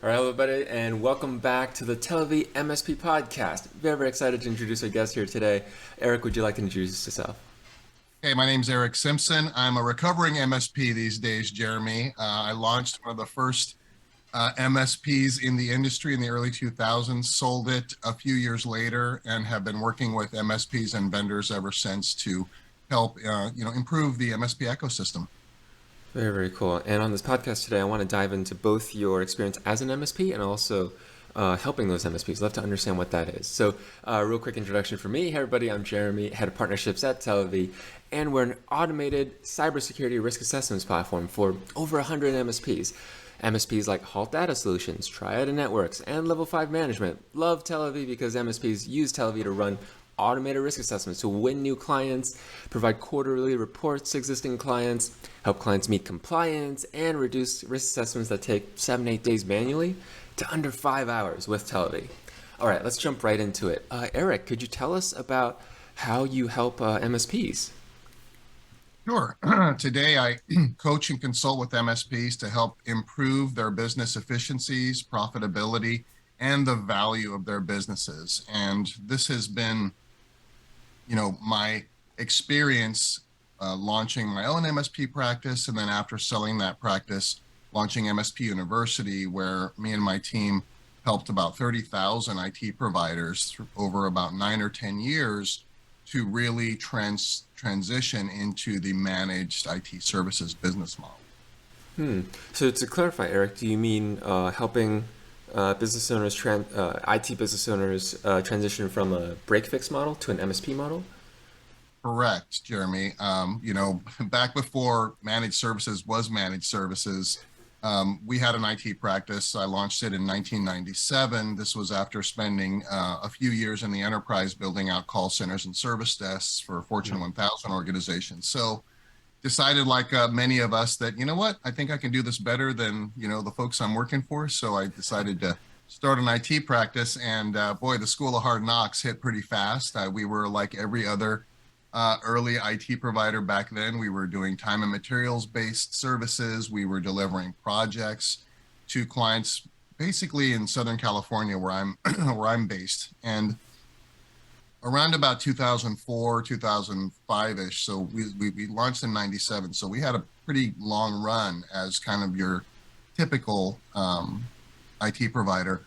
All right, everybody, and welcome back to the Telivy MSP podcast. Very excited to introduce our guest here today. Eric, would you like to introduce yourself? Hey, my name's Eric Simpson. I'm a recovering MSP these days, Jeremy. I launched one of the first MSPs in the industry in the early 2000s, sold it a few years later, and have been working with MSPs and vendors ever since to help, improve the MSP ecosystem. Very cool. And on this podcast today, I want to dive into both your experience as an MSP and also helping those MSPs. Love to understand what that is. So, real quick introduction for me. Hey, everybody, I'm Jeremy, head of partnerships at Telivy, and we're an automated cybersecurity risk assessments platform for over 100 MSPs. MSPs like Halt Data Solutions, Triad Networks, and Level 5 Management love Telivy because MSPs use Telivy to run automated risk assessments to win new clients, provide quarterly reports to existing clients, help clients meet compliance, and reduce risk assessments that take 7-8 days manually to under 5 hours with Telivy. All right, let's jump right into it. Eric, could you tell us about how you help MSPs? Sure. Today, I coach and consult with MSPs to help improve their business efficiencies, profitability, and the value of their businesses. And this has been my experience launching my own MSP practice, and then after selling that practice, launching MSP University, where me and my team helped about 30,000 IT providers over about 9 or 10 years to really transition into the managed IT services business model. So to clarify, Eric, do you mean helping IT business owners transition from a break fix model to an MSP model? Correct, Jeremy. Back before managed services was managed services, we had an IT practice. I launched it in 1997. This was after spending a few years in the enterprise building out call centers and service desks for Fortune 1000 organizations. So decided, like many of us, that, you know what, I think I can do this better than, the folks I'm working for. So I decided to start an IT practice, and boy, the school of hard knocks hit pretty fast. We were like every other early IT provider back then. We were doing time and materials based services. We were delivering projects to clients basically in Southern California, where I'm where I'm based. And around about 2004, 2005-ish, so we launched in 97. So we had a pretty long run as kind of your typical IT provider.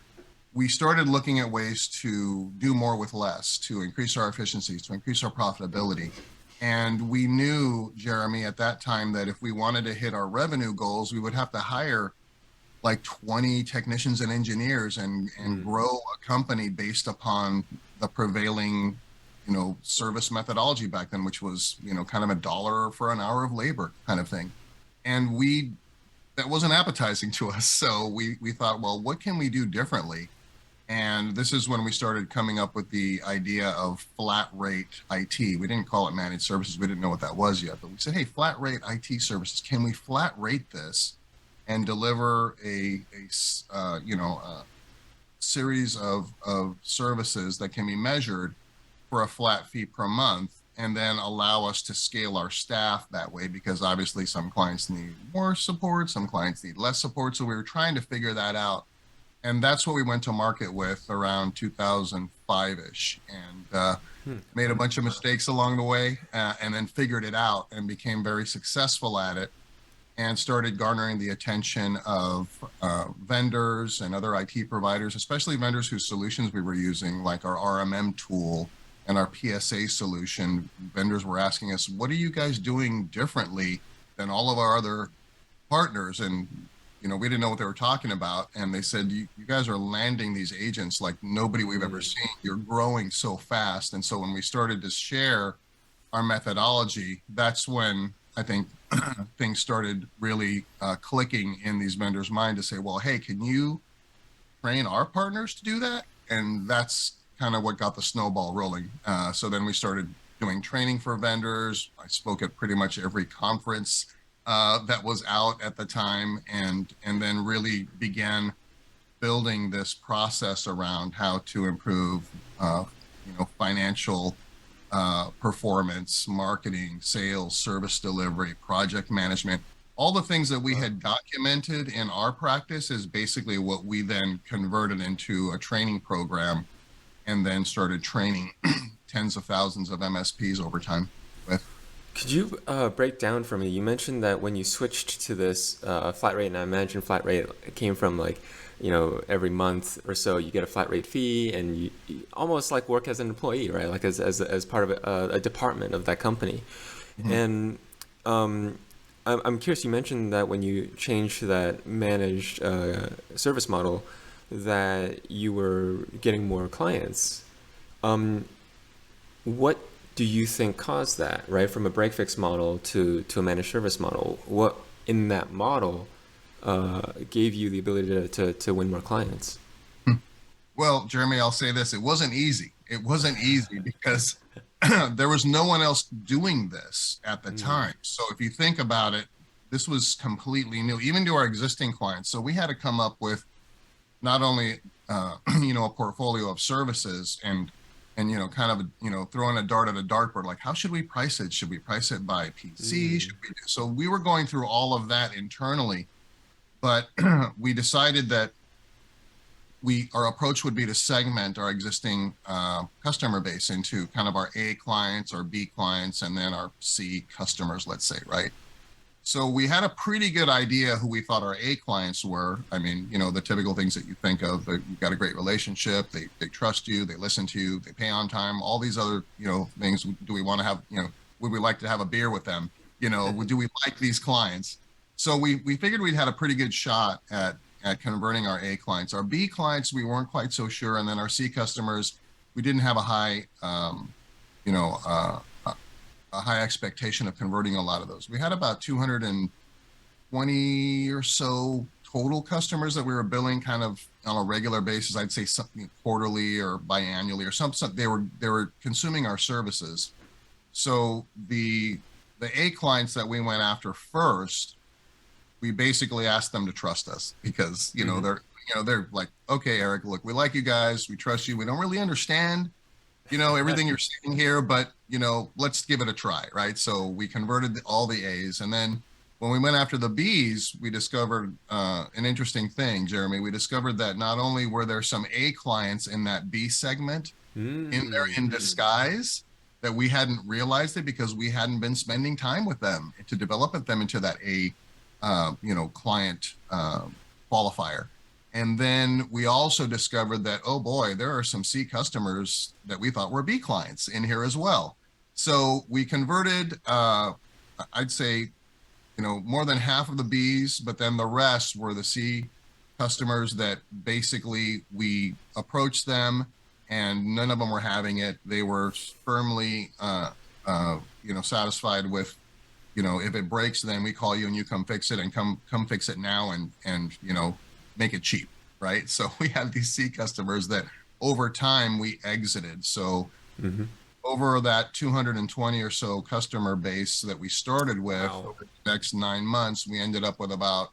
We started looking at ways to do more with less, to increase our efficiencies, to increase our profitability. And we knew, Jeremy, at that time, that if we wanted to hit our revenue goals, we would have to hire like 20 technicians and engineers and grow a company based upon the prevailing, service methodology back then, which was, kind of $1 for an hour of labor kind of thing. And that wasn't appetizing to us. So we thought, well, what can we do differently? And this is when we started coming up with the idea of flat rate IT. We didn't call it managed services. We didn't know what that was yet, but we said, hey, flat rate IT services. Can we flat rate this and deliver a series of services that can be measured for a flat fee per month, and then allow us to scale our staff that way? Because obviously some clients need more support, some clients need less support. So we were trying to figure that out. And that's what we went to market with around 2005-ish, and made a bunch of mistakes along the way, and then figured it out and became very successful at it, and started garnering the attention of vendors and other IT providers, especially vendors whose solutions we were using, like our RMM tool and our PSA solution. Vendors were asking us, what are you guys doing differently than all of our other partners? And we didn't know what they were talking about. And they said, you guys are landing these agents like nobody we've ever seen. You're growing so fast. And so when we started to share our methodology, that's when I think things started really clicking in these vendors' mind to say, well, hey, can you train our partners to do that? And that's kind of what got the snowball rolling. So then we started doing training for vendors. I spoke at pretty much every conference that was out at the time, and then really began building this process around how to improve, financial performance, marketing, sales, service delivery, project management, all the things that we had documented in our practice is basically what we then converted into a training program and then started training tens of thousands of MSPs over time with. Could you break down for me? You mentioned that when you switched to this flat rate, and I imagine flat rate came from like, every month or so you get a flat rate fee, and you almost like work as an employee, right? Like as part of a department of that company. Mhm. And I'm curious. You mentioned that when you changed to that managed service model, that you were getting more clients. Um, what do you think caused that, right? From a break fix model to a managed service model, what in that model gave you the ability to win more clients? Well, Jeremy, I'll say this. It wasn't easy. It wasn't easy because there was no one else doing this at the Mm, time. So if you think about it, this was completely new, even to our existing clients. So we had to come up with not only a portfolio of services and kind of throwing a dart at a dartboard, like how should we price it? Should we price it by PC? mm, Should we so we were going through all of that internally, but we decided that our approach would be to segment our existing customer base into kind of our A clients, our B clients, and then our C customers, let's say, right? So we had a pretty good idea who we thought our A clients were. I mean, the typical things that you think of. You've got a great relationship. They trust you. They listen to you. They pay on time. All these other things. Do we want to have would we like to have a beer with them? Do we like these clients? So we figured we'd had a pretty good shot at converting our A clients. Our B clients we weren't quite so sure, and then our C customers we didn't have a high you know a high expectation of converting a lot of those. We had about 220 or so total customers that we were billing kind of on a regular basis. I'd say something quarterly or biannually or something. They were consuming our services. So the A clients that we went after first, we basically asked them to trust us because mm, they're like, okay, Eric, look, we like you guys, we trust you. We don't really understand everything you're seeing here, but let's give it a try, right? So we converted all the A's, and then when we went after the B's, we discovered an interesting thing, Jeremy. We discovered that not only were there some A clients in that B segment in there mm, in disguise, that we hadn't realized it because we hadn't been spending time with them to develop them into that A, client qualifier. And then we also discovered that, oh boy, there are some C customers that we thought were B clients in here as well. So we converted, I'd say, more than half of the Bs, but then the rest were the C customers that basically we approached them and none of them were having it. They were firmly, satisfied with, if it breaks, then we call you and you come fix it and come fix it now and make it cheap, right? So we had these C customers that over time we exited. So mm-hmm. over that 220 or so customer base that we started with Wow. over the next 9 months, we ended up with about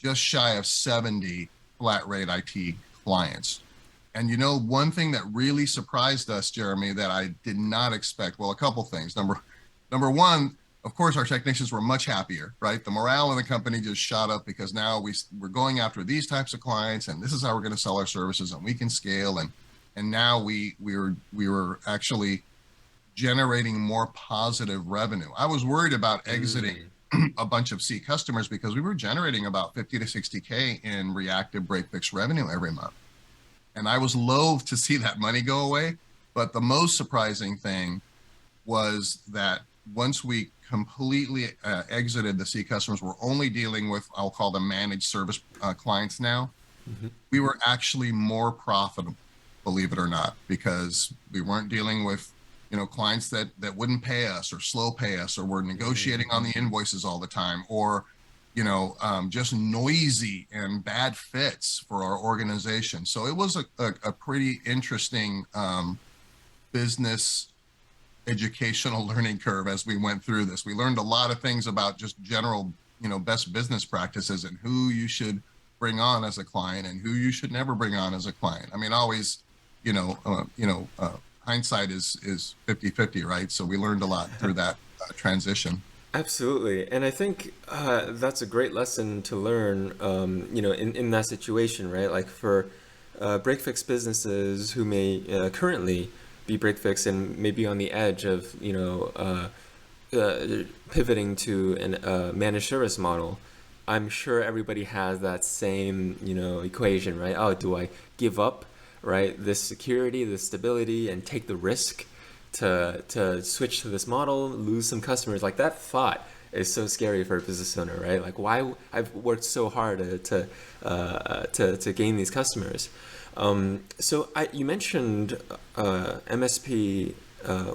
just shy of 70 flat rate IT clients. And one thing that really surprised us, Jeremy, that I did not expect, well, a couple things. Number one, of course, our technicians were much happier, right? The morale in the company just shot up because now we're going after these types of clients, and this is how we're going to sell our services, and we can scale. And now we were actually generating more positive revenue. I was worried about exiting Mm, a bunch of C customers because we were generating about 50 to 60K in reactive break fix revenue every month. And I was loath to see that money go away. But the most surprising thing was that once we completely exited the C customers, we're only dealing with, I'll call them managed service clients now. mm-hmm. We were actually more profitable, believe it or not, because we weren't dealing with clients that wouldn't pay us or slow pay us or were Mm, negotiating on the invoices all the time or just noisy and bad fits for our organization. So it was a pretty interesting business educational learning curve as we went through this. We learned a lot of things about just general best business practices and who you should bring on as a client and who you should never bring on as a client. I mean, always hindsight is 50-50, right? So we learned a lot through that transition. Absolutely. And I think that's a great lesson to learn, in that situation, right? Like for break fix businesses who may currently be break fix and maybe on the edge of, pivoting to an managed service model. I'm sure everybody has that same, equation, right? Oh, do I give up, right, this security, this stability, and take the risk to switch to this model, lose some customers? Like that thought is so scary for a business owner, right? Like why I've worked so hard to gain these customers. You mentioned MSP.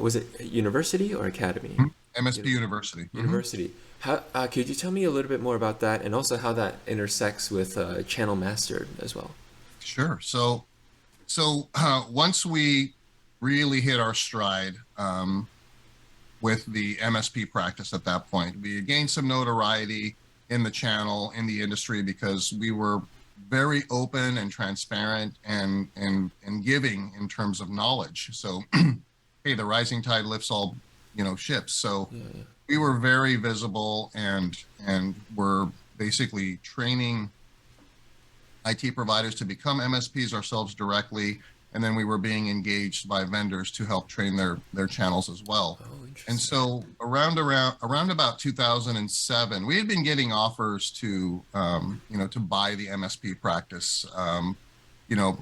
Was it university or academy? Mhm. MSP University. University. How could you tell me a little bit more about that, and also how that intersects with Channel Mastered as well? Sure. Once we really hit our stride with the MSP practice at that point, we gained some notoriety in the channel, in the industry, because we were very open and transparent and giving in terms of knowledge. So, hey, the rising tide lifts all, ships. So Yeah, yeah. we were very visible and were basically training IT providers to become MSPs ourselves directly, and then we were being engaged by vendors to help train their channels as well. Oh, And interesting. so around about 2007, we had been getting offers to to buy the MSP practice. You know,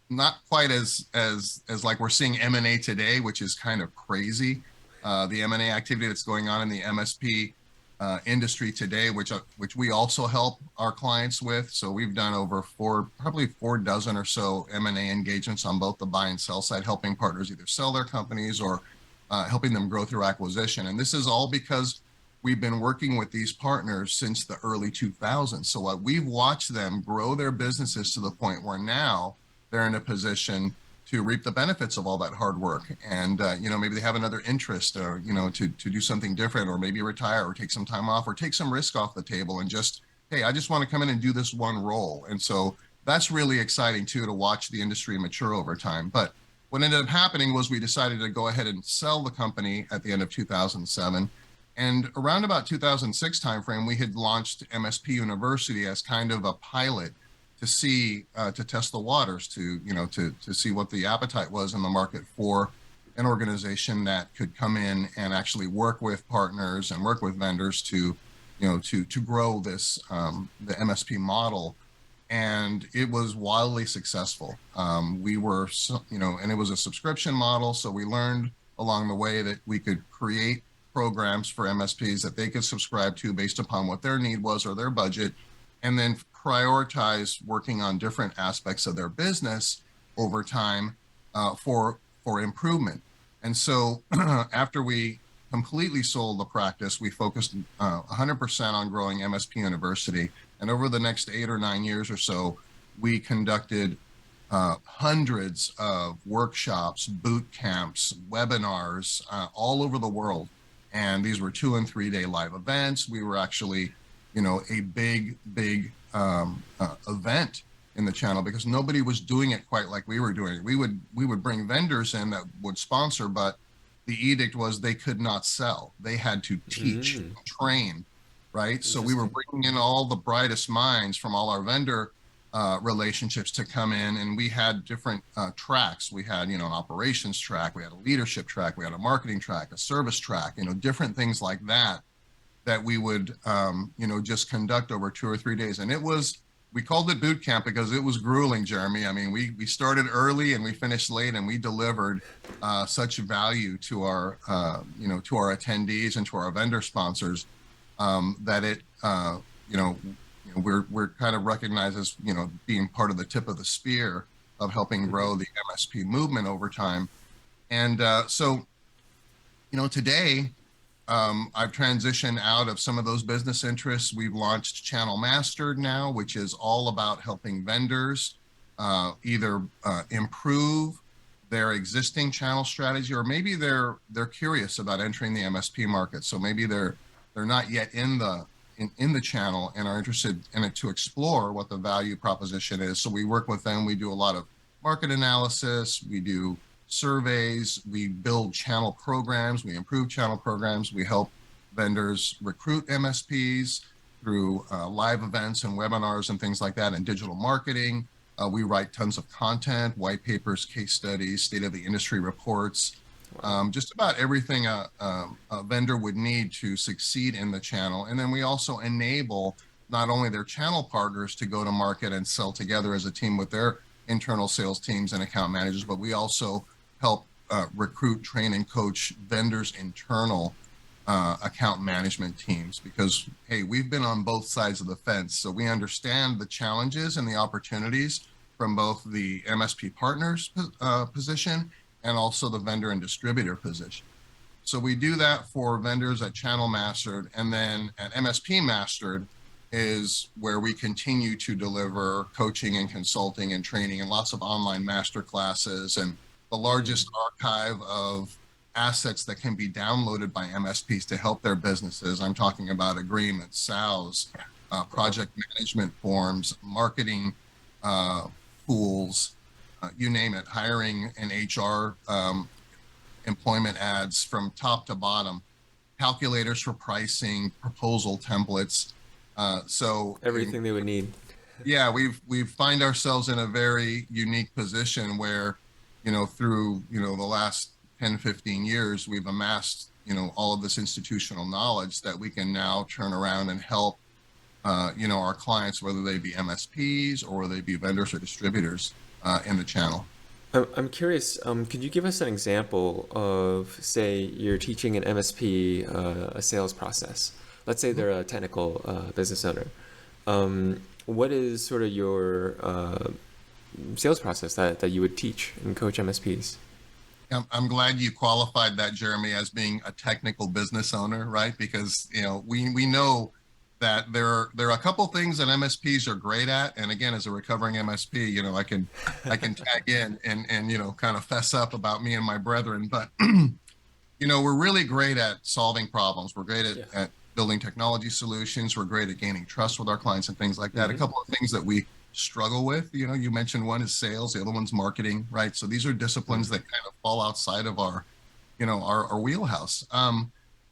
Not quite as like we're seeing M&A today, which is kind of crazy. The M&A activity that's going on in the MSP industry today, which we also help our clients with. So we've done over probably 4 dozen or so M&A engagements on both the buy and sell side, helping partners either sell their companies or helping them grow through acquisition. And this is all because we've been working with these partners since the early 2000s. So we've watched them grow their businesses to the point where now they're in a position to reap the benefits of all that hard work. And maybe they have another interest, or to do something different, or maybe retire, or take some time off, or take some risk off the table, and just, hey, I just want to come in and do this one role. And so that's really exciting too, to watch the industry mature over time. But what ended up happening was we decided to go ahead and sell the company at the end of 2007. And around about 2006 timeframe, we had launched MSP University as kind of a pilot to see, to test the waters, to see what the appetite was in the market for an organization that could come in and actually work with partners and work with vendors to grow this, the MSP model. And it was wildly successful. And it was a subscription model, so we learned along the way that we could create programs for MSPs that they could subscribe to based upon what their need was or their budget, and then prioritize working on different aspects of their business over time, for improvement. And so after we completely sold the practice, we focused 100% on growing MSP University. And over the next 8 or 9 years or so, we conducted hundreds of workshops, boot camps, webinars all over the world. And these were 2 and 3 day live events. We were actually, a big event in the channel, because nobody was doing it quite like we were doing it. We would bring vendors in that would sponsor, but the edict was they could not sell. They had to teach, Mm, train, right? So we were interesting. bringing in all the brightest minds from all our vendor relationships to come in, and we had different tracks. We had, an operations track, we had a leadership track, we had a marketing track, a service track, different things like that we would, just conduct over 2 or 3 days. And we called it boot camp because it was grueling, Jeremy. I mean, we started early and we finished late, and we delivered such value to our, to our attendees and to our vendor sponsors, that we're kind of recognized as, being part of the tip of the spear of helping Hmm. grow the MSP movement over time. And today, I've transitioned out of some of those business interests. We've launched Channel Mastered now, which is all about helping vendors either improve their existing channel strategy, or maybe they're curious about entering the MSP market. So maybe they're not yet in the channel and are interested in it, to explore what the value proposition is. So we work with them. We do a lot of market analysis. We do surveys, we build channel programs, we improve channel programs, we help vendors recruit MSPs through live events and webinars and things like that, and digital marketing. We write tons of content, white papers, case studies, state of the industry reports, Wow. just about everything a vendor would need to succeed in the channel. And then we also enable not only their channel partners to go to market and sell together as a team with their internal sales teams and account managers, but we also help recruit, train, and coach vendors' internal account management teams, because, hey, we've been on both sides of the fence. So we understand the challenges and the opportunities from both the MSP partners position and also the vendor and distributor position. So we do that for vendors at Channel Mastered, and then at MSP Mastered is where we continue to deliver coaching and consulting and training and lots of online master classes and the largest archive of assets that can be downloaded by MSPs to help their businesses. I'm talking about agreements, SOWs, project management forms, marketing tools, you name it, hiring and HR employment ads from top to bottom, calculators for pricing, proposal templates. Everything they would need. Yeah, we find ourselves in a very unique position where, through, the last 10, 15 years, we've amassed, all of this institutional knowledge that we can now turn around and help, our clients, whether they be MSPs or they be vendors or distributors in the channel. I'm curious, could you give us an example of, say, you're teaching an MSP a sales process? Let's say they're a technical business owner. What is sort of your sales process that you would teach and coach MSPs? I'm glad you qualified that, Jeremy, as being a technical business owner, right? Because, we know that there are a couple things that MSPs are great at. And again, as a recovering MSP, I can tag in and kind of fess up about me and my brethren. But, we're really great at solving problems. We're great at building technology solutions. We're great at gaining trust with our clients and things like that. Mm-hmm. A couple of things that we struggle with, you mentioned one is sales, the other one's marketing, right? So these are disciplines that kind of fall outside of our, our wheelhouse.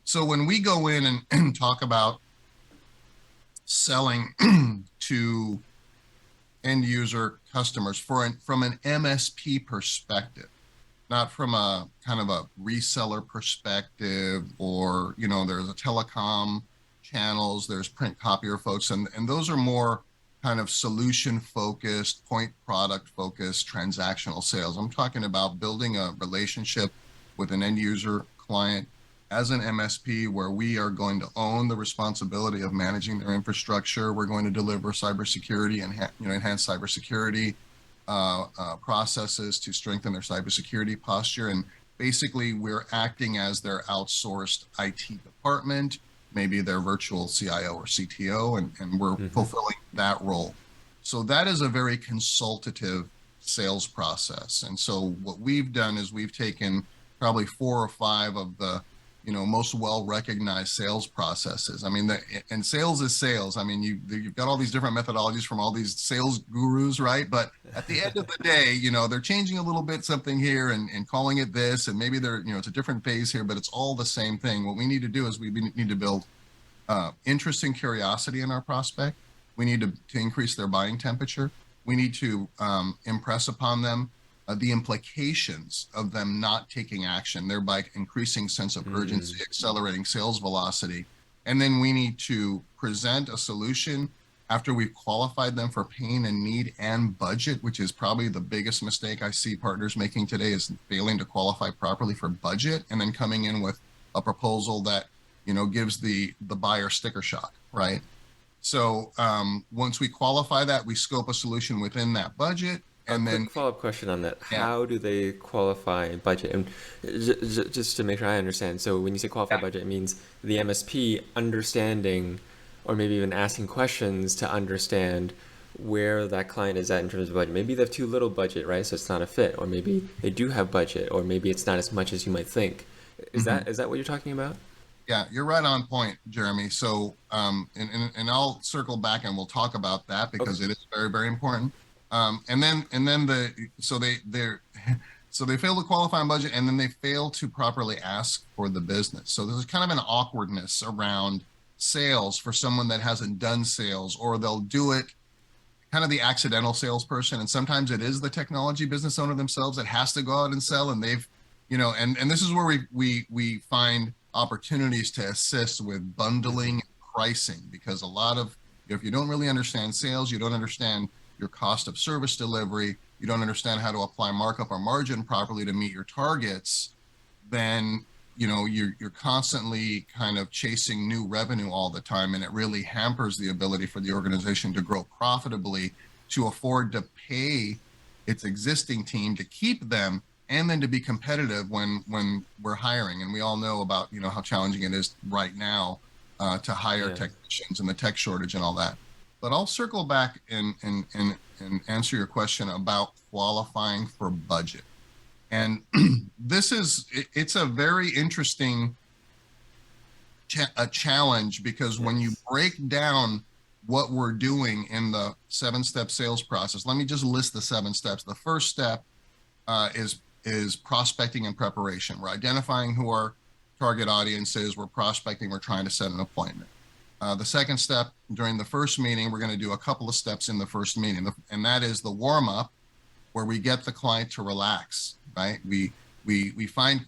So when we go in and talk about selling to end user customers from an MSP perspective, not from a kind of a reseller perspective, or, there's a telecom channels, there's print copier folks, and those are more kind of solution focused, point product focused, transactional sales. I'm talking about building a relationship with an end user client as an MSP, where we are going to own the responsibility of managing their infrastructure. We're going to deliver cybersecurity and enhance cybersecurity processes to strengthen their cybersecurity posture. And basically, we're acting as their outsourced IT department, maybe their virtual CIO or CTO, and we're fulfilling that role. So that is a very consultative sales process. And so what we've done is we've taken probably 4 or 5 of the most well-recognized sales processes. I mean, and sales is sales. I mean, you've got all these different methodologies from all these sales gurus, right? But at the end of the day, they're changing a little bit something here and calling it this, and maybe they're, it's a different phase here, but it's all the same thing. What we need to do is we need to build interest and curiosity in our prospect. We need to increase their buying temperature. We need to impress upon them the implications of them not taking action, thereby increasing sense of urgency, accelerating sales velocity. And then we need to present a solution after we've qualified them for pain and need and budget, which is probably the biggest mistake I see partners making today, is failing to qualify properly for budget and then coming in with a proposal that, gives the buyer sticker shock, right? So once we qualify that, we scope a solution within that budget. And then, quick follow-up question on that. Yeah. How do they qualify budget? And just to make sure I understand, so when you say qualify budget, it means the MSP understanding, or maybe even asking questions to understand where that client is at in terms of budget. Maybe they have too little budget, right? So it's not a fit. Or maybe they do have budget, or maybe it's not as much as you might think. Is that what you're talking about? Yeah, you're right on point, Jeremy. So, and I'll circle back and we'll talk about that because it is very, very important. And then So they fail to qualify on budget, and then they fail to properly ask for the business. So there's kind of an awkwardness around sales for someone that hasn't done sales, or they'll do it kind of the accidental salesperson. And sometimes it is the technology business owner themselves that has to go out and sell. And they've, and this is where we find opportunities to assist with bundling and pricing, because a lot of, if you don't really understand sales, you don't understand your cost of service delivery, you don't understand how to apply markup or margin properly to meet your targets, then you're constantly kind of chasing new revenue all the time, and it really hampers the ability for the organization to grow profitably, to afford to pay its existing team, to keep them, and then to be competitive when we're hiring. And we all know about how challenging it is right now to hire technicians and the tech shortage and all that. But I'll circle back and answer your question about qualifying for budget. And it's a very interesting challenge, because when you break down what we're doing in the 7-step sales process, let me just list the 7 steps. The first step is prospecting and preparation. We're identifying who our target audience is. We're prospecting. We're trying to set an appointment. The second step, during the first meeting, we're going to do a couple of steps in the first meeting, and that is the warm up, where we get the client to relax, right? We find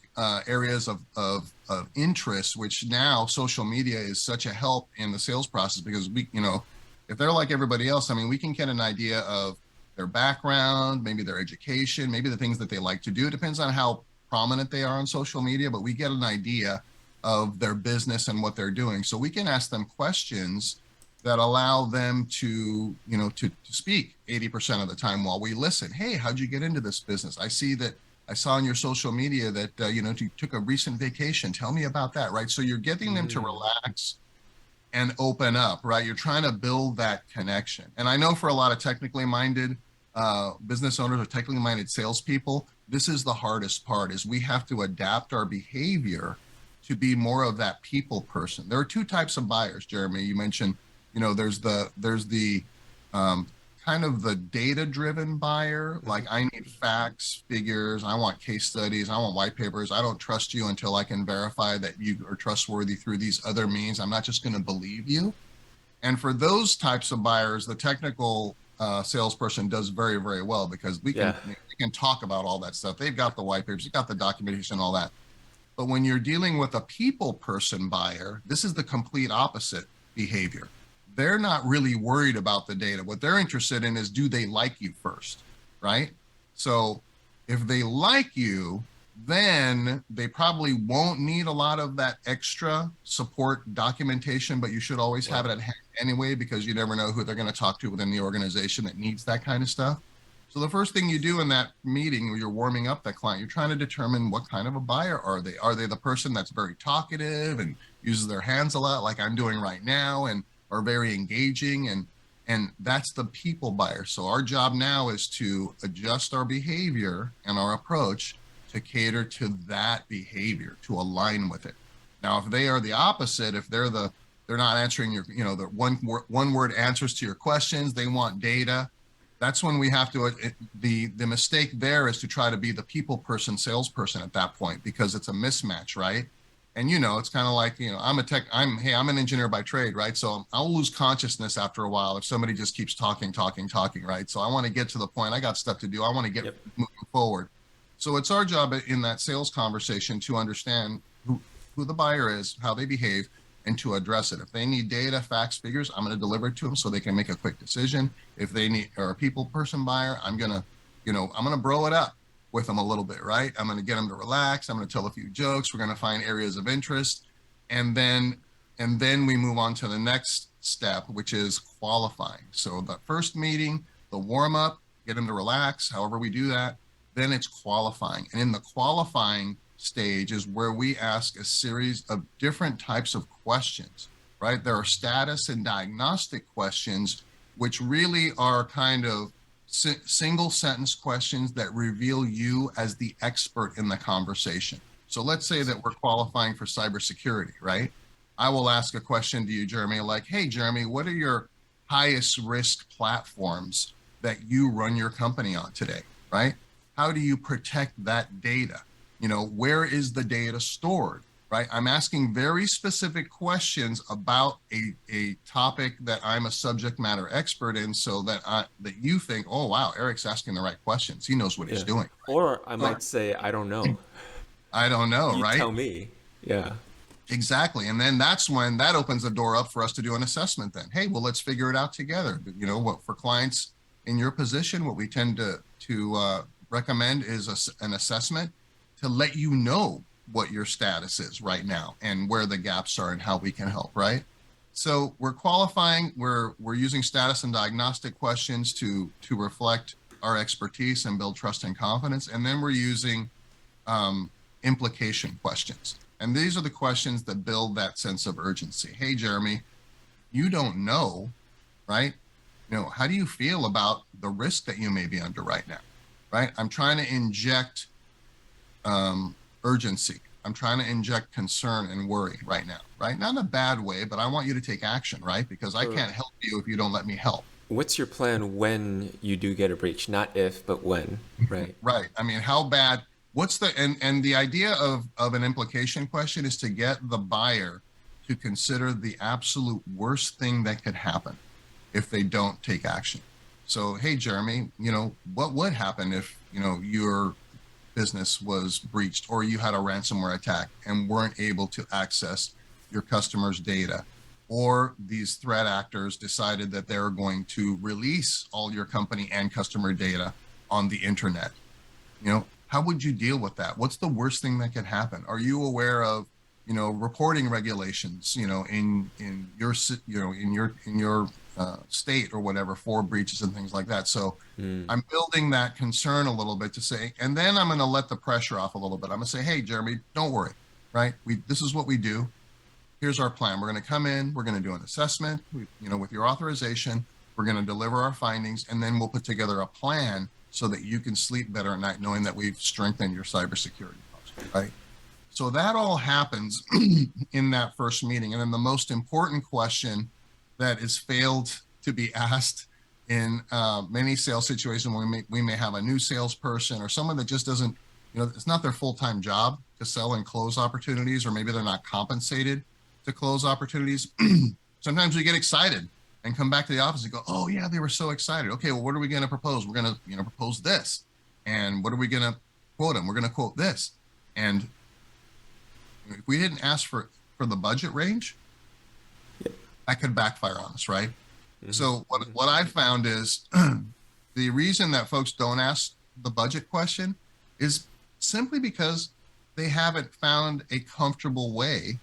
areas of interest, which now social media is such a help in the sales process, because if they're like everybody else, I mean, we can get an idea of their background, maybe their education, maybe the things that they like to do. It depends on how prominent they are on social media, but we get an idea of their business and what they're doing. So we can ask them questions that allow them to speak 80% of the time while we listen. Hey, how'd you get into this business? I saw on your social media that, you took a recent vacation. Tell me about that, right? So you're getting them to relax and open up, right? You're trying to build that connection. And I know for a lot of technically minded business owners or technically minded salespeople, this is the hardest part, is we have to adapt our behavior to be more of that people person. There are 2 types of buyers, Jeremy. You mentioned, there's the kind of the data-driven buyer, like I need facts, figures, I want case studies, I want white papers. I don't trust you until I can verify that you are trustworthy through these other means. I'm not just going to believe you. And for those types of buyers, the technical salesperson does very, very well, because we can talk about all that stuff. They've got the white papers, you've got the documentation, all that. But when you're dealing with a people person buyer, this is the complete opposite behavior. They're not really worried about the data. What they're interested in is, do they like you first, right? So if they like you, then they probably won't need a lot of that extra support documentation, but you should always have it at hand anyway, because you never know who they're going to talk to within the organization that needs that kind of stuff. So the first thing you do in that meeting, where you're warming up that client, you're trying to determine what kind of a buyer are they. Are they the person that's very talkative and uses their hands a lot, like I'm doing right now, and are very engaging, and that's the people buyer. So our job now is to adjust our behavior and our approach to cater to that behavior, to align with it. Now, if they are the opposite, if they're not answering your, the one word answers to your questions, they want data, that's when we have to, the mistake there is to try to be the people person salesperson at that point, because it's a mismatch, right? And it's kind of like, I'm an engineer by trade, right? So I'll lose consciousness after a while if somebody just keeps talking, right? So I want to get to the point. I got stuff to do. I want to get moving forward. So it's our job in that sales conversation to understand who the buyer is, how they behave, and to address it. If they need data, facts, figures, I'm going to deliver it to them so they can make a quick decision. If they need, or a people person buyer, I'm going to bro it up with them a little bit, right? I'm going to get them to relax. I'm going to tell a few jokes. We're going to find areas of interest. And then we move on to the next step, which is qualifying. So the first meeting, the warm up, get them to relax, however we do that. Then it's qualifying. And in the qualifying stage is where we ask a series of different types of questions, right? There are status and diagnostic questions, which really are kind of single sentence questions that reveal you as the expert in the conversation. So let's say that we're qualifying for cybersecurity, right? I will ask a question to you, Jeremy, like, hey, Jeremy, what are your highest risk platforms that you run your company on today, right? how do you protect that data? Where is the data stored, right? I'm asking very specific questions about a topic that I'm a subject matter expert in, so that you think, oh wow, Eric's asking the right questions. He knows what he's Yeah. doing. Or I So might say, I don't know. I don't know, You right? tell me. Yeah. Exactly. And then that's when that opens the door up for us to do an assessment then. Hey, well, let's figure it out together. What for clients in your position, what we tend to recommend is an assessment to let you know what your status is right now and where the gaps are and how we can help, right? So we're qualifying, we're using status and diagnostic questions to reflect our expertise and build trust and confidence. And then we're using implication questions. And these are the questions that build that sense of urgency. Hey, Jeremy, you don't know, right? How do you feel about the risk that you may be under right now, right? I'm trying to inject urgency. I'm trying to inject concern and worry right now, right? Not in a bad way, but I want you to take action, right? Because I So can't help you if you don't let me help. what's your plan when you do get a breach? Not if, but when, right? Right. I mean, how bad? What's the and the idea of an implication question is to get the buyer to consider the absolute worst thing that could happen if they don't take action. So, hey, Jeremy, what would happen if your business was breached or you had a ransomware attack and weren't able to access your customers' data? Or these threat actors decided that they're going to release all your company and customer data on the internet. How would you deal with that? What's the worst thing that could happen? Are you aware of reporting regulations in your state or whatever for breaches and things like that? So I'm building that concern a little bit to say, and then I'm going to let the pressure off a little bit. I'm going to say, hey, Jeremy, don't worry, right? This is what we do. Here's our plan. We're going to come in, we're going to do an assessment, with your authorization, we're going to deliver our findings, and then we'll put together a plan so that you can sleep better at night knowing that we've strengthened your cybersecurity posture, right? So that all happens in that first meeting. And then the most important question that is failed to be asked in many sales situations when we may have a new salesperson or someone that just doesn't, it's not their full-time job to sell and close opportunities, or maybe they're not compensated to close opportunities. Sometimes we get excited and come back to the office and go, oh yeah, they were so excited. Okay, well, what are we going to propose? We're going to, propose this. And what are we going to quote them? We're going to quote this. And if we didn't ask for the budget range, that could backfire on us, right? Mm-hmm. So what I found is the reason that folks don't ask the budget question is simply because they haven't found a comfortable way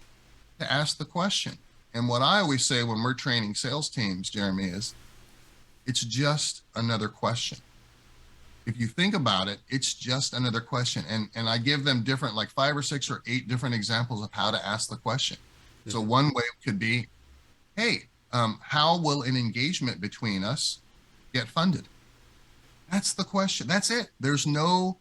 to ask the question. And what I always say when we're training sales teams, Jeremy, is it's just another question. If you think about it, it's just another question. And I give them different, like 5 or 6 or 8 different examples of how to ask the question. Mm-hmm. So one way could be, hey, how will an engagement between us get funded? That's the question. That's it. There's no,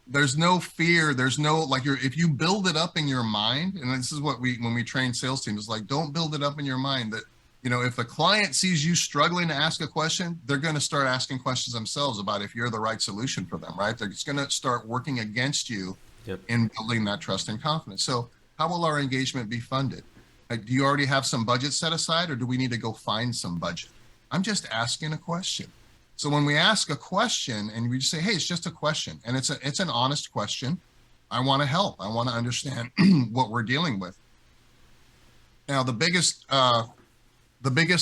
there's no fear. There's no, if you build it up in your mind, and this is what when we train sales teams, it's like, don't build it up in your mind that, if the client sees you struggling to ask a question, they're going to start asking questions themselves about if you're the right solution for them, right? They're just going to start working against you in building that trust and confidence. So how will our engagement be funded? Do you already have some budget set aside, or do we need to go find some budget? I'm just asking a question. So when we ask a question and we just say, hey, it's just a question, and it's an honest question, I want to help. I want to understand what we're dealing with. Now, the biggest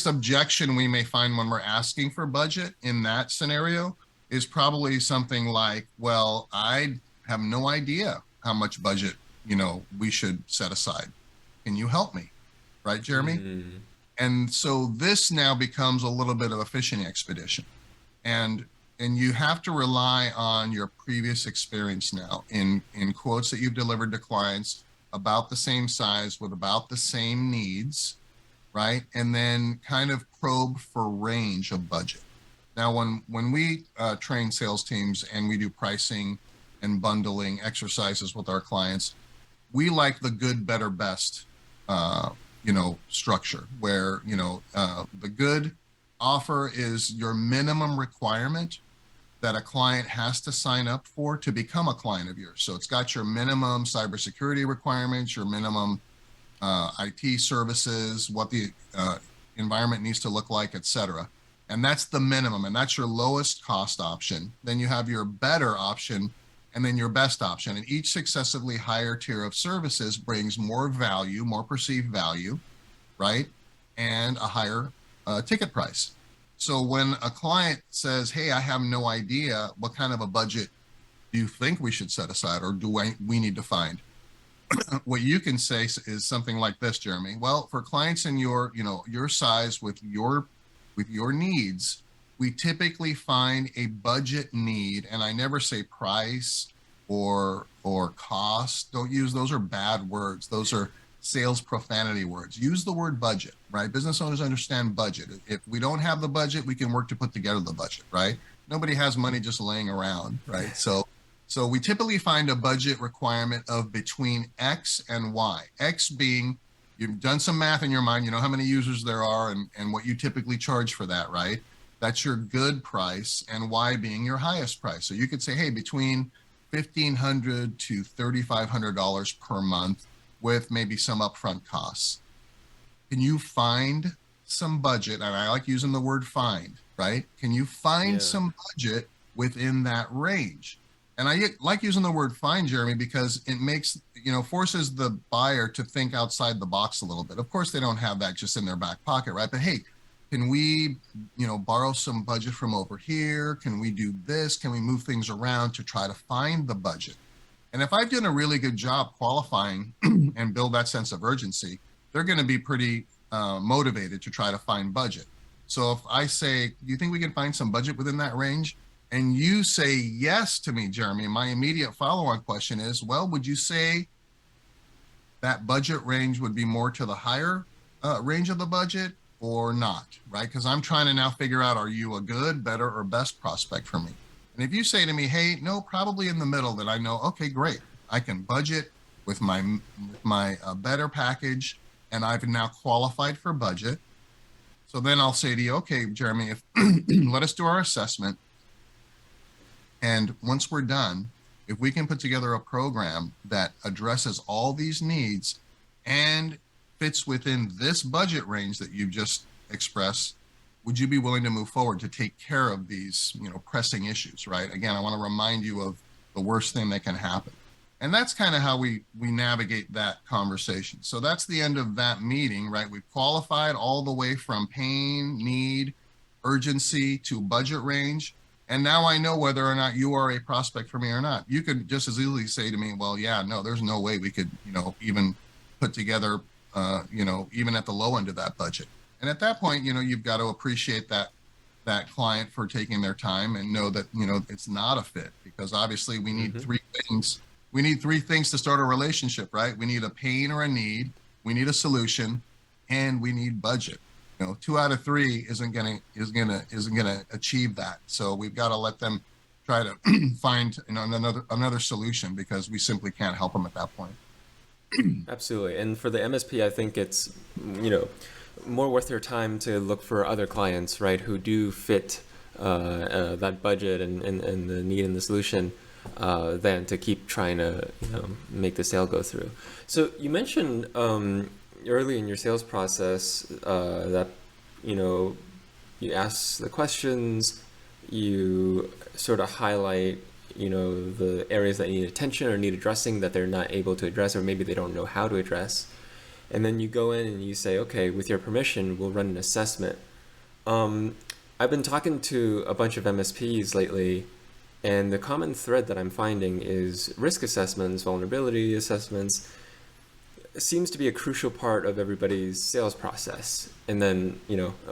objection we may find when we're asking for budget in that scenario is probably something like, well, I have no idea how much budget, we should set aside. Can you help me? Right, Jeremy? Mm-hmm. And so this now becomes a little bit of a fishing expedition. And you have to rely on your previous experience now in quotes that you've delivered to clients about the same size with about the same needs, right? And then kind of probe for range of budget. Now, when we train sales teams and we do pricing and bundling exercises with our clients, we like the good, better, best, structure where, the good offer is your minimum requirement that a client has to sign up for to become a client of yours. So it's got your minimum cybersecurity requirements, your minimum IT services, what the environment needs to look like, etc. And that's the minimum, and that's your lowest cost option. Then you have your better option, and then your best option. And each successively higher tier of services brings more value, more perceived value, right? And a higher ticket price. So when a client says, hey, I have no idea what kind of a budget do you think we should set aside, or we need to find? What you can say is something like this, Jeremy. Well, for clients in your size with your needs, we typically find a budget need, and I never say price or cost. Don't use those, are bad words. Those are sales profanity words. Use the word budget, right? Business owners understand budget. If we don't have the budget, we can work to put together the budget, right? Nobody has money just laying around, right? So we typically find a budget requirement of between X and Y. X being, you've done some math in your mind, you know how many users there are and what you typically charge for that, right? That's your good price, and Y being your highest price. So you could say, hey, between $1,500 to $3,500 per month with maybe some upfront costs. Can you find some budget? And I like using the word find, right? Can you find some budget within that range? And I like using the word find, Jeremy, because it makes, forces the buyer to think outside the box a little bit. Of course, they don't have that just in their back pocket, right? But hey, can we, borrow some budget from over here? Can we do this? Can we move things around to try to find the budget? And if I've done a really good job qualifying and build that sense of urgency, they're going to be pretty motivated to try to find budget. So if I say, do you think we can find some budget within that range? And you say yes to me, Jeremy, my immediate follow-on question is, well, would you say that budget range would be more to the higher range of the budget or not, right? Because I'm trying to now figure out, are you a good, better, or best prospect for me? And if you say to me, hey, no, probably in the middle, then I know, okay, great. I can budget with my better package, and I've now qualified for budget. So then I'll say to you, okay, Jeremy, if let us do our assessment. And once we're done, if we can put together a program that addresses all these needs and fits within this budget range that you've just expressed, would you be willing to move forward to take care of these, pressing issues, right? Again, I want to remind you of the worst thing that can happen. And that's kind of how we navigate that conversation. So that's the end of that meeting, right? We've qualified all the way from pain, need, urgency to budget range. And now I know whether or not you are a prospect for me or not. You could just as easily say to me, well, yeah, no, there's no way we could, even put together, even at the low end of that budget. And at that point, you've got to appreciate that client for taking their time and know that, it's not a fit, because obviously we need three things. We need three things to start a relationship, right? We need a pain or a need, we need a solution, and we need budget. 2 out of 3 isn't gonna achieve that. So we've got to let them try to find another solution, because we simply can't help them at that point. Absolutely. And for the MSP, I think it's, more worth their time to look for other clients, right, who do fit that budget and the need and the solution, than to keep trying to make the sale go through. So you mentioned early in your sales process that you ask the questions, you sort of highlight the areas that need attention or need addressing that they're not able to address, or maybe they don't know how to address. And then you go in and you say, okay, with your permission, we'll run an assessment. I've been talking to a bunch of MSPs lately, and the common thread that I'm finding is risk assessments, vulnerability assessments, seems to be a crucial part of everybody's sales process. And then,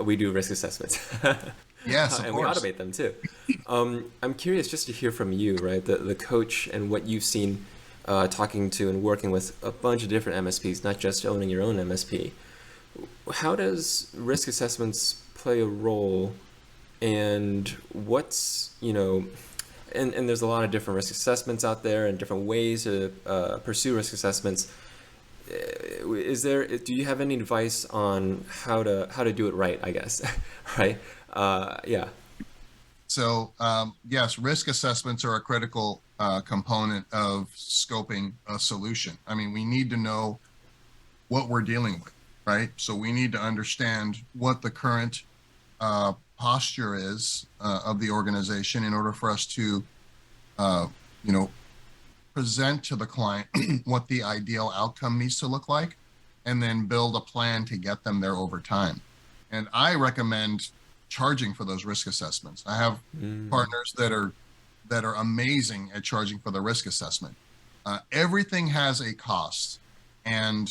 we do risk assessments. Yes, of and course. we automate them too. I'm curious just to hear from you, right? The coach, and what you've seen talking to and working with a bunch of different MSPs, not just owning your own MSP. How does risk assessments play a role, and what's, and there's a lot of different risk assessments out there and different ways to pursue risk assessments. Do you have any advice on how to do it right, I guess? Right? Yeah. So yes, risk assessments are a critical component of scoping a solution. I mean, we need to know what we're dealing with, right? So we need to understand what the current posture is of the organization in order for us to, you know, present to the client what the ideal outcome needs to look like, and then build a plan to get them there over time. And I recommend charging for those risk assessments. I have partners that are amazing at charging for the risk assessment. Everything has a cost, and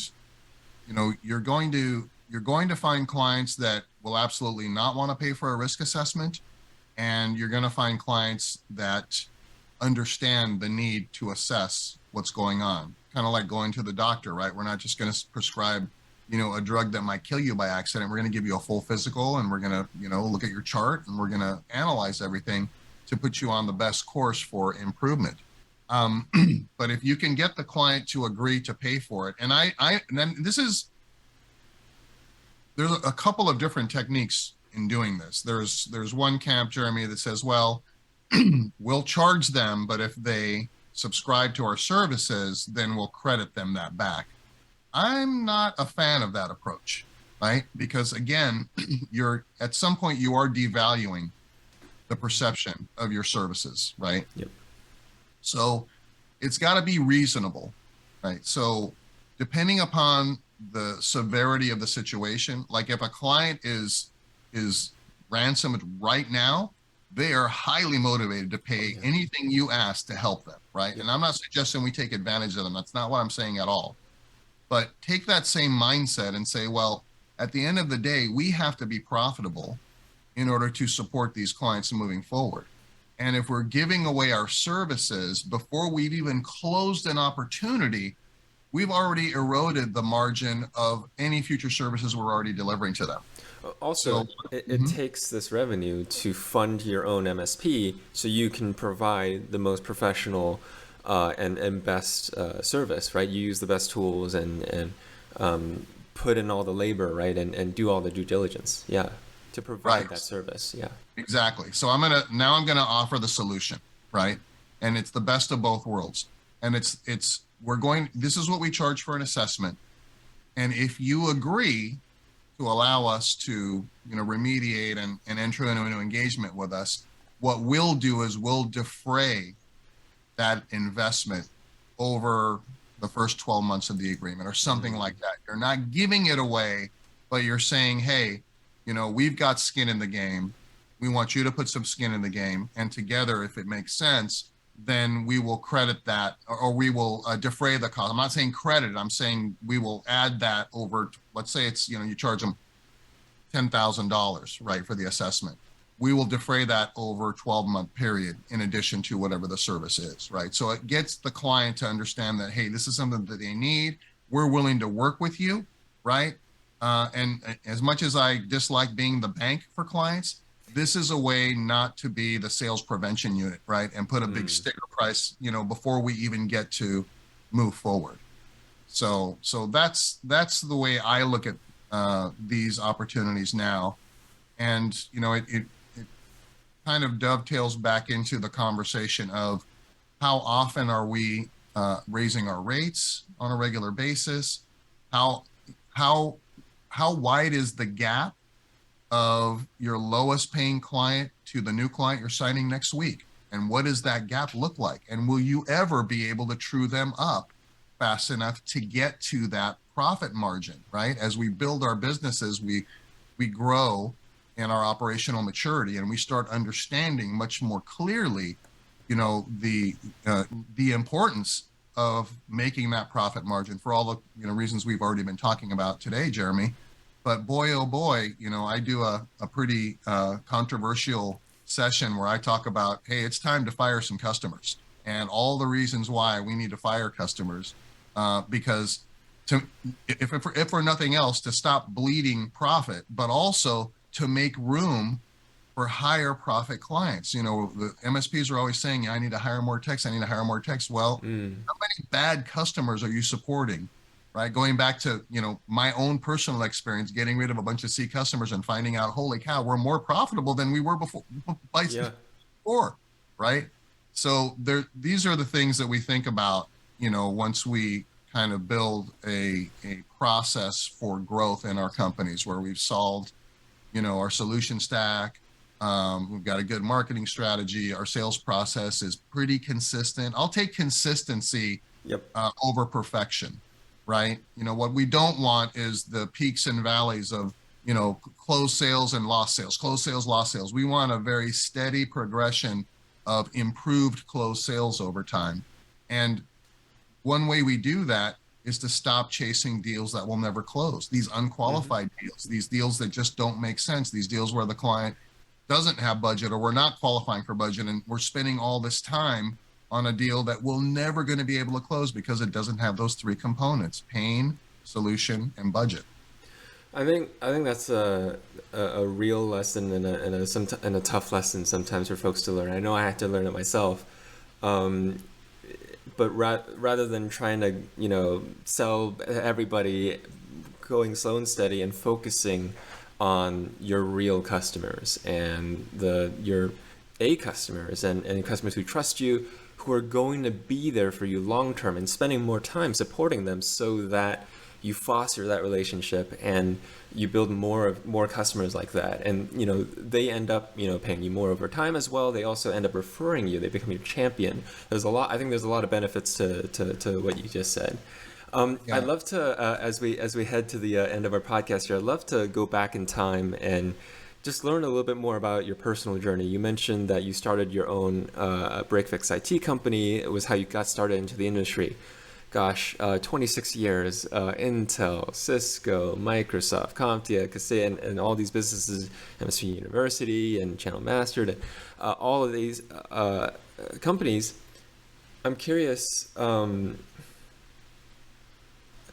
you're going to find clients that will absolutely not want to pay for a risk assessment, and you're going to find clients that understand the need to assess what's going on. Kind of like going to the doctor, right? We're not just going to prescribe, a drug that might kill you by accident. We're going to give you a full physical, and we're going to, look at your chart, and we're going to analyze everything to put you on the best course for improvement. But if you can get the client to agree to pay for it, and then there's a couple of different techniques in doing this. There's one camp, Jeremy, that says, well, we'll charge them, but if they subscribe to our services, then we'll credit them that back. I'm not a fan of that approach, right? Because again, at some point you are devaluing the perception of your services, right? Yep. So it's got to be reasonable, right? So depending upon the severity of the situation, like if a client is ransomed right now, they are highly motivated to pay anything you ask to help them, right? And I'm not suggesting we take advantage of them. That's not what I'm saying at all. But take that same mindset and say, well, at the end of the day, we have to be profitable in order to support these clients moving forward. And if we're giving away our services before we've even closed an opportunity, we've already eroded the margin of any future services we're already delivering to them. Also, it takes this revenue to fund your own MSP so you can provide the most professional and best service, right? You use the best tools and put in all the labor, right? And do all the due diligence, to provide that service, Exactly. So I'm gonna offer the solution, right? And it's the best of both worlds. And this is what we charge for an assessment. And if you agree to allow us to, remediate and enter into an engagement with us, what we'll do is we'll defray that investment over the first 12 months of the agreement or something like that. You're not giving it away, but you're saying, hey, we've got skin in the game. We want you to put some skin in the game. And together, if it makes sense, then we will credit that, or we will defray the cost. I'm not saying credit. I'm saying we will add that over. Let's say it's, you charge them $10,000, right, for the assessment. We will defray that over a 12-month period in addition to whatever the service is, right? So it gets the client to understand that, hey, this is something that they need. We're willing to work with you, right? And as much as I dislike being the bank for clients, this is a way not to be the sales prevention unit, right? And put a big sticker price, before we even get to move forward. So that's the way I look at these opportunities now. And, it kind of dovetails back into the conversation of how often are we raising our rates on a regular basis? How wide is the gap of your lowest paying client to the new client you're signing next week? And what does that gap look like? And will you ever be able to true them up fast enough to get to that profit margin, right? As we build our businesses, we grow in our operational maturity, and we start understanding much more clearly, the importance of making that profit margin for all the reasons we've already been talking about today, Jeremy. But boy, oh boy, I do a pretty controversial session where I talk about, hey, it's time to fire some customers and all the reasons why we need to fire customers, because if for nothing else, to stop bleeding profit, but also to make room for higher profit clients. The MSPs are always saying, I need to hire more techs. I need to hire more techs. Well, how many bad customers are you supporting? Right. Going back to, my own personal experience, getting rid of a bunch of C customers and finding out, holy cow, we're more profitable than we were before by before, right? So these are the things that we think about, once we kind of build a process for growth in our companies where we've solved, our solution stack. We've got a good marketing strategy. Our sales process is pretty consistent. I'll take consistency Yep. over perfection, right? What we don't want is the peaks and valleys of, closed sales and lost sales, closed sales, lost sales. We want a very steady progression of improved closed sales over time. And one way we do that is to stop chasing deals that will never close, these unqualified deals, these deals that just don't make sense, these deals where the client doesn't have budget or we're not qualifying for budget and we're spending all this time on a deal that we're never going to be able to close because it doesn't have those three components: pain, solution, and budget. I think that's a real lesson and a tough lesson sometimes for folks to learn. I know I had to learn it myself. Um, but rather than trying to, sell everybody, going slow and steady and focusing on your real customers and your A customers and customers who trust you, who are going to be there for you long term, and spending more time supporting them so that you foster that relationship and you build more customers like that, and they end up paying you more over time as well. They also end up referring you. They become your champion. I think there's a lot of benefits to what you just said. Yeah. I'd love to, as we head to the end of our podcast here, I'd love to go back in time and just learn a little bit more about your personal journey. You mentioned that you started your own break-fix IT company. It was how you got started into the industry. Gosh, 26 years, Intel, Cisco, Microsoft, CompTIA, Kaseya, and all these businesses, MSP University and Channel Mastered, and all of these companies. I'm curious,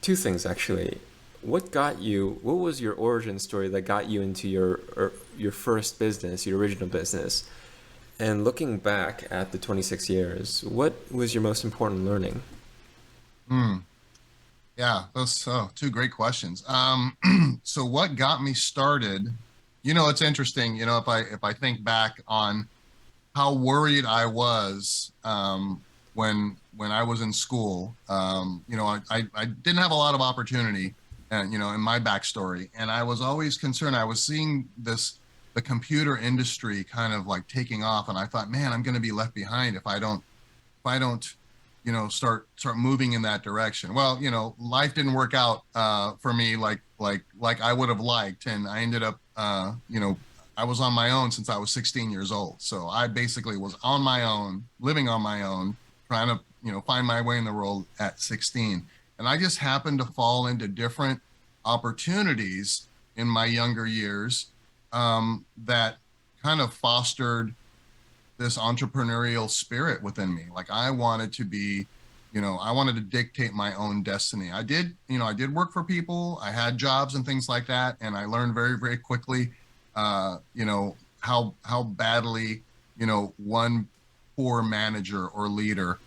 two things actually. What was your origin story that got you into your first business, your original business? And looking back at the 26 years, what was your most important learning? Hmm. Yeah, those two great questions. So what got me started? It's interesting. If I think back on how worried I was when I was in school. I didn't have a lot of opportunity, and in my backstory, and I was always concerned. I was seeing the computer industry kind of like taking off, and I thought, man, I'm going to be left behind if I don't start moving in that direction. Well, life didn't work out for me like I would have liked, and I ended up, I was on my own since I was 16 years old. So I basically was on my own, living on my own, trying to find my way in the world at 16. And I just happened to fall into different opportunities in my younger years that kind of fostered this entrepreneurial spirit within me. Like I wanted to be, I wanted to dictate my own destiny. I did work for people. I had jobs and things like that, and I learned very, very quickly, how badly, one poor manager or leader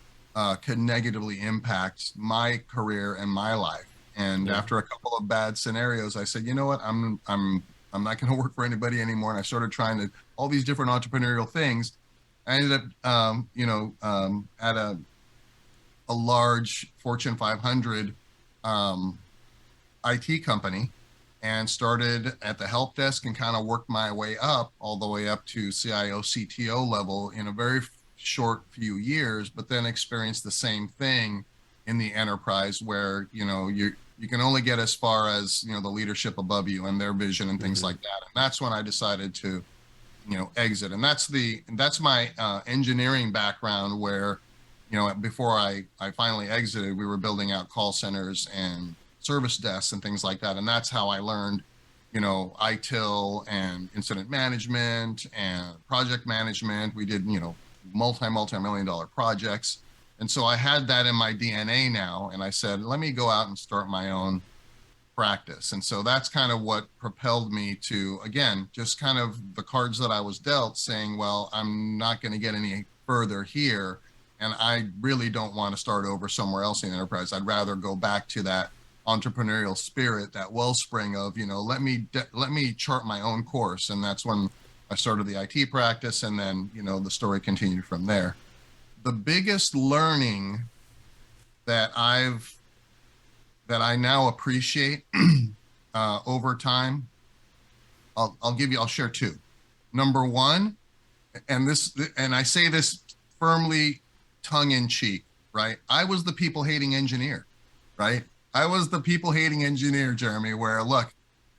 could negatively impact my career and my life. And Yeah. after a couple of bad scenarios, I said, you know what, I'm not going to work for anybody anymore. And I started trying all these different entrepreneurial things. I ended up, at a large Fortune 500 IT company, and started at the help desk and kind of worked my way up all the way up to CIO, CTO level in a very short few years, but then experienced the same thing in the enterprise where, you can only get as far as, the leadership above you and their vision and things like that. And that's when I decided to exit. And that's my engineering background where, before I finally exited, we were building out call centers and service desks and things like that. And that's how I learned, ITIL and incident management and project management. We did, multi-million dollar projects. And so I had that in my DNA now. And I said, let me go out and start my own practice. And so that's kind of what propelled me to, again, just kind of the cards that I was dealt, saying, well, I'm not going to get any further here. And I really don't want to start over somewhere else in the enterprise. I'd rather go back to that entrepreneurial spirit, that wellspring of, let me chart my own course. And that's when I started the IT practice, and then, the story continued from there. The biggest learning that I now appreciate over time, I'll share two. Number one, and I say this firmly, tongue in cheek, right? I was the people hating engineer, right? I was the people hating engineer, Jeremy, where look,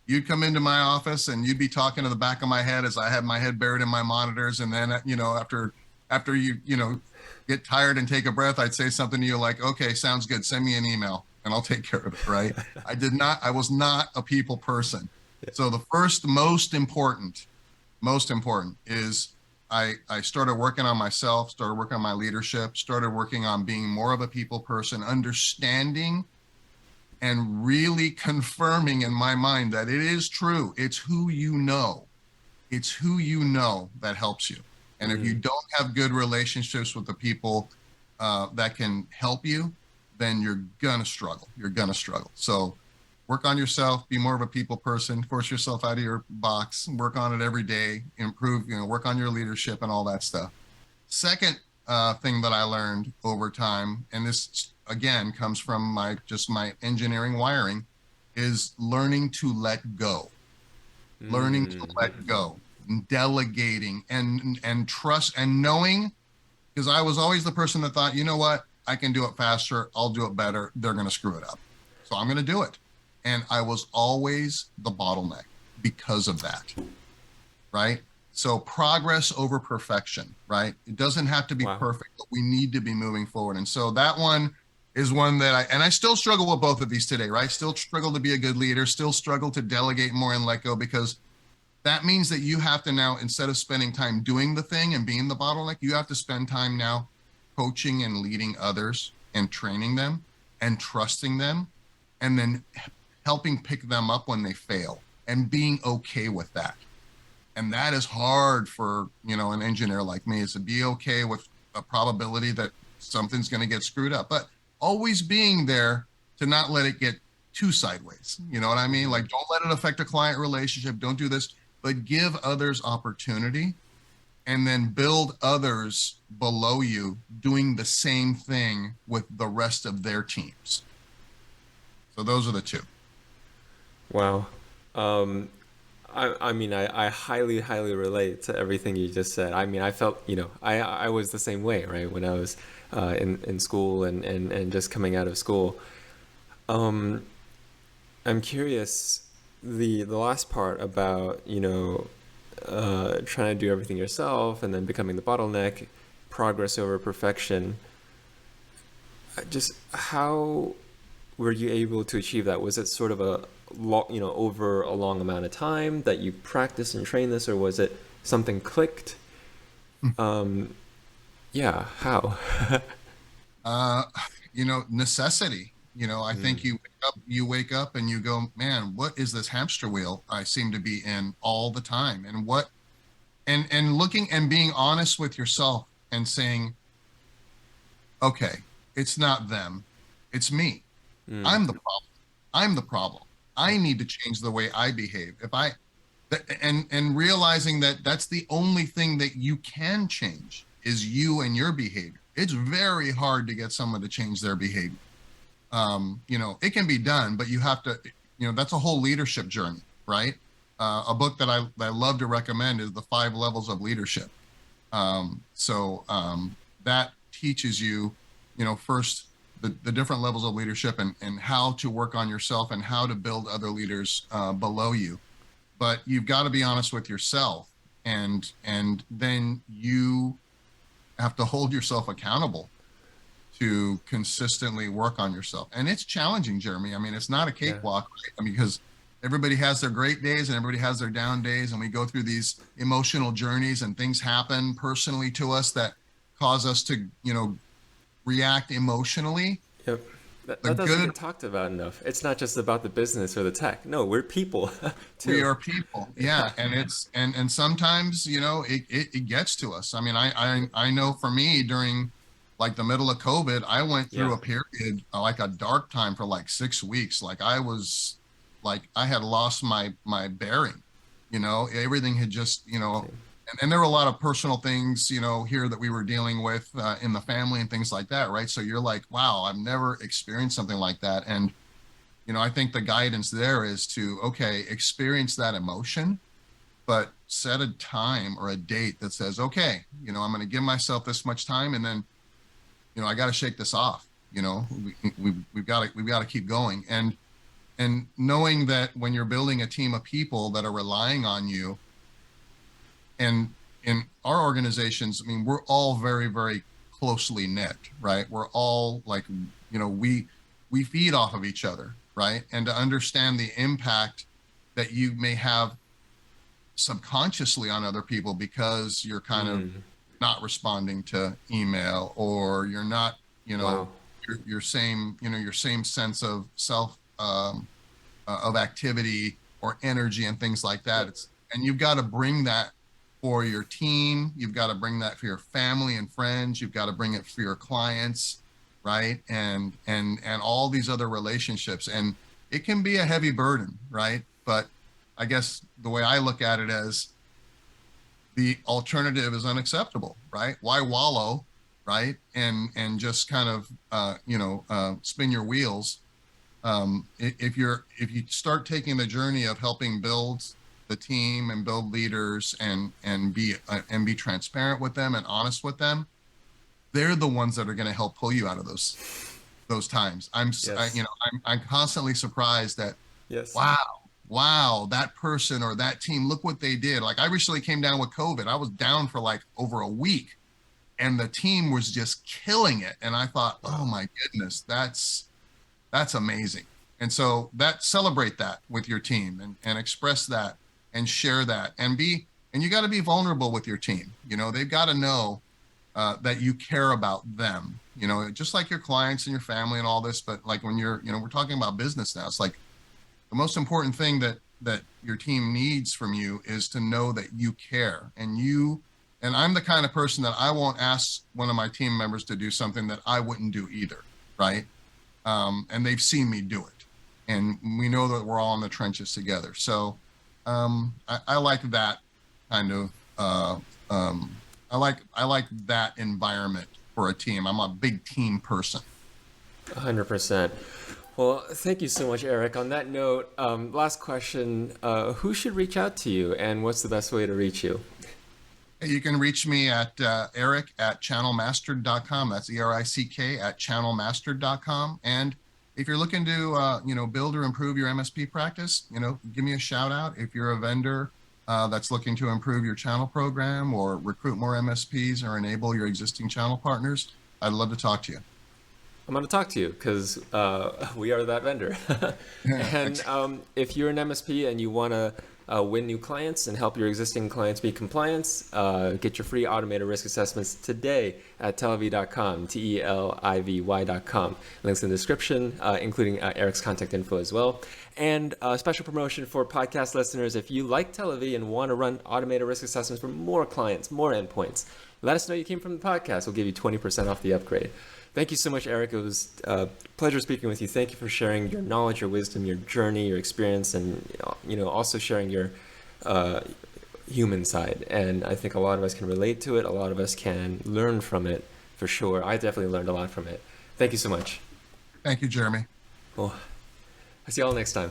you'd come into my office and you'd be talking to the back of my head as I had my head buried in my monitors. And then, after you get tired and take a breath, I'd say something to you like, okay, sounds good. Send me an email and I'll take care of it. Right. I was not a people person. So the first most important is I started working on myself, started working on my leadership, started working on being more of a people person, understanding and really confirming in my mind that it is true. It's who you know. It's who you know that helps you. And if you don't have good relationships with the people that can help you, then you're going to struggle. You're going to struggle. So work on yourself, be more of a people person, force yourself out of your box, work on it every day, improve, work on your leadership and all that stuff. Second thing that I learned over time, and this again comes from my engineering wiring, is learning to let go. Learning to let go, and delegating and trust and knowing, because I was always the person that thought, you know what, I can do it faster, I'll do it better, they're going to screw it up, so I'm going to do it. And I was always the bottleneck because of that, right? So progress over perfection, right? It doesn't have to be perfect, but we need to be moving forward. And so that one is one that I still struggle with both of these today, right? Still struggle to be a good leader, still struggle to delegate more and let go, because that means that you have to now, instead of spending time doing the thing and being the bottleneck, you have to spend time now coaching and leading others and training them and trusting them, and then helping pick them up when they fail and being okay with that. And that is hard for, an engineer like me, is to be okay with a probability that something's going to get screwed up, but always being there to not let it get too sideways. You know what I mean? Like, don't let it affect a client relationship. Don't do this, but give others opportunity, and then build others below you doing the same thing with the rest of their teams. So those are the two. Wow. I mean, I highly, highly relate to everything you just said. I mean, I felt, I was the same way, right? When I was in school and just coming out of school. I'm curious, the last part about, trying to do everything yourself and then becoming the bottleneck, progress over perfection. Just how were you able to achieve that? Was it sort of over a long amount of time that you practiced and trained this, or was it something clicked? Yeah, how? Necessity. I think you wake up and you go, man, what is this hamster wheel I seem to be in all the time? And looking and being honest with yourself and saying, okay, it's not them, it's me. I'm the problem. I'm the problem. I need to change the way I behave. And realizing that that's the only thing that you can change is you and your behavior. It's very hard to get someone to change their behavior. It can be done, but you have to, that's a whole leadership journey, right? A book that I love to recommend is The 5 Levels of Leadership. That teaches you, first the different levels of leadership and how to work on yourself and how to build other leaders below you. But you've got to be honest with yourself, and then you have to hold yourself accountable to consistently work on yourself. And it's challenging, Jeremy. I mean, it's not a cakewalk, right? I mean, because everybody has their great days and everybody has their down days, and we go through these emotional journeys and things happen personally to us that cause us to, react emotionally. Yep. That doesn't get talked about enough. It's not just about the business or the tech. No, we're people too. We are people. Yeah. And it's, and sometimes, it gets to us. I mean, I know for me, during like the middle of COVID, I went through a period, like a dark time for like 6 weeks. Like I had lost my bearing. Everything had just, and there were a lot of personal things, here that we were dealing with in the family and things like that, right? So you're like, wow, I've never experienced something like that. And, I think the guidance there is to, okay, experience that emotion, but set a time or a date that says, okay, I'm going to give myself this much time, and then, I got to shake this off. We've got to keep going. And knowing that when you're building a team of people that are relying on you, and in our organizations, I mean, we're all very, very closely knit, right? We're all like, we feed off of each other, right? And to understand the impact that you may have subconsciously on other people because you're kind of not responding to email, or you're not, Wow. your same sense of self, of activity or energy and things like that. And you've got to bring that for your team. You've got to bring that for your family and friends. You've got to bring it for your clients, right? And all these other relationships. And it can be a heavy burden, right? But I guess the way I look at it as the alternative is unacceptable, right? Why wallow, right? And just kind of, spin your wheels. If you start taking the journey of helping build the team and build leaders and be transparent with them and honest with them, they're the ones that are going to help pull you out of those times. Yes. I'm constantly surprised that, Yes. wow, that person or that team, look what they did. Like, I recently came down with COVID. I was down for like over a week, and the team was just killing it. And I thought, oh Wow. my goodness, that's amazing. And so celebrate that with your team, and express that and share that, and you got to be vulnerable with your team. They've got to know that you care about them, just like your clients and your family and all this. But like when we're talking about business now, it's like the most important thing that your team needs from you is to know that you care. And I'm the kind of person that I won't ask one of my team members to do something that I wouldn't do either, right? And they've seen me do it, and we know that we're all in the trenches together. So I like that kind of I like that environment for a team. I'm a big team person. 100%. Well, thank you so much, Eric. On that note, last question, who should reach out to you, and what's the best way to reach you? You can reach me at eric@channelmastered.com. That's ERICK@channelmastered.com. And if you're looking to, build or improve your MSP practice, give me a shout out. If you're a vendor that's looking to improve your channel program or recruit more MSPs or enable your existing channel partners, I'd love to talk to you. I'm going to talk to you because we are that vendor. And if you're an MSP and you want to win new clients and help your existing clients be compliant, get your free automated risk assessments today at telivy.com, Telivy.com. Links in the description, including Eric's contact info as well. And a special promotion for podcast listeners. If you like Telivy and want to run automated risk assessments for more clients, more endpoints, let us know you came from the podcast. We'll give you 20% off the upgrade. Thank you so much, Eric. It was a pleasure speaking with you. Thank you for sharing your knowledge, your wisdom, your journey, your experience, and also sharing your human side. And I think a lot of us can relate to it. A lot of us can learn from it, for sure. I definitely learned a lot from it. Thank you so much. Thank you, Jeremy. Well, I'll see you all next time.